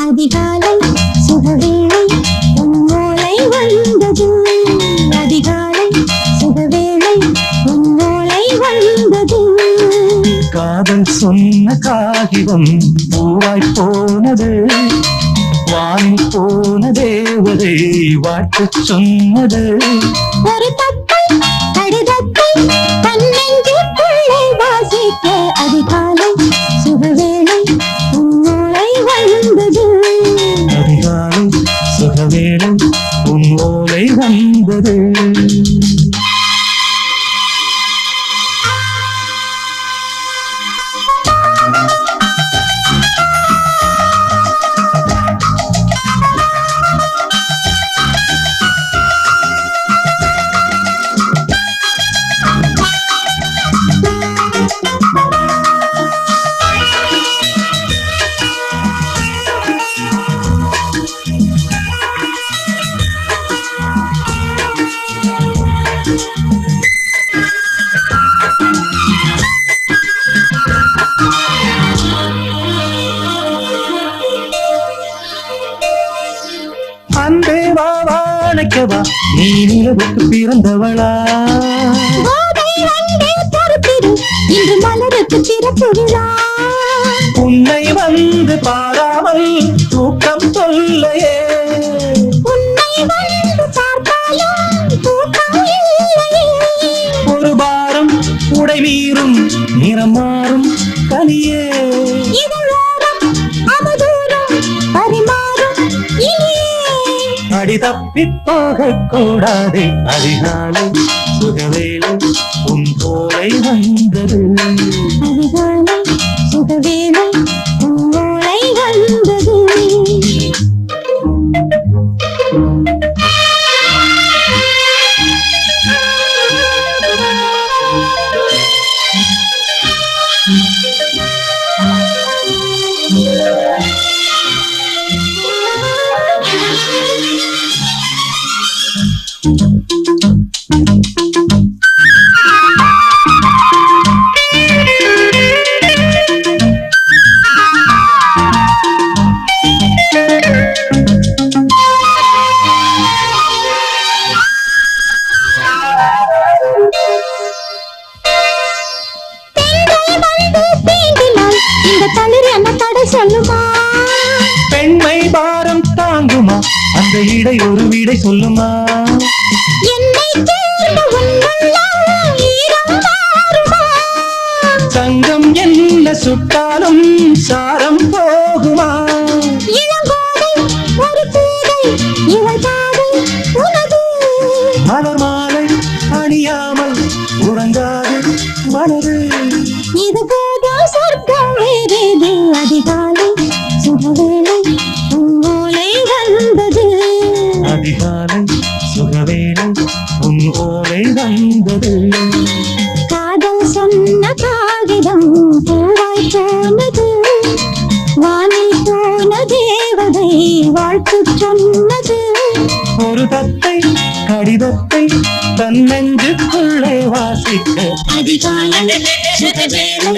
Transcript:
அதிகாலை சுகவேளை உன்னோலை வந்தது. அதிகாலை சுகவேளை உன்னோலை வந்தது. காதல் சொன்ன காகிதம் பூவாய் போனது. வானில் போன தேவதை வாழ்த்து சொன்னது. ஒரு தத்தை கடிதத்தை தன்னெஞ்சுக்குள்ளே வாசிக்க அதிகாலை சுகவேளை உன்னோலை வந்தது. அதிகாலை சுகவேளை உன் ஓலை வந்தது. அன்பே வா வாழைக்கவா நீ நிலவுக்கு பிறந்தவளா. இன்று மலருக்கு பிறப்பு விழா. உன்னை வந்து பாராமல் தூக்கம் சொல்லையே. உன்னை வந்து பார்த்தாலும் தூக்கம் இல்லையே. ஒரு பாரம் உடை மீறும் நிறம் மாறும் கனியே. இதழோரம் அவதூறம் பரிமாறும் இனியே. அடி தப்பி போக கூடாது. அதிகாலை சுகவேளை உன் போலை வந்தது. அதிகாலை சுகவேளை உன்னோலை வந்தது. சொல்லுமா பெண்மை பாரம் தாங்குமா அந்த இடை ஒரு விடை சொல்லுமா. என்னை தேர்ந்த உன்னெல்லாம் ஈரம் மாறுமா. சங்கம் என்ன சுட்டாலும் சாரம் போகுமா. இளங்கோதை ஒரு பேதை இவள் பாதை உனது. மலர் மாலை அணியாமல் உறங்காது மனது. இது போதும் சொர்க்கம் வேறேது. அதிகாலை சுகவேளை உன்னோலை வந்தது. அதிகாலை சுகவேளை உன் ஓலை வந்தது. காதல் சொன்ன காகிதம் பூவாய் போனது. வானில் போன தேவதை வாழ்த்து சொன்னது. ஒரு தத்தை கடிதத்தை தன்னெஞ்சுக்குள்ளே வாசிக்க அதிகாலை சுகவேளை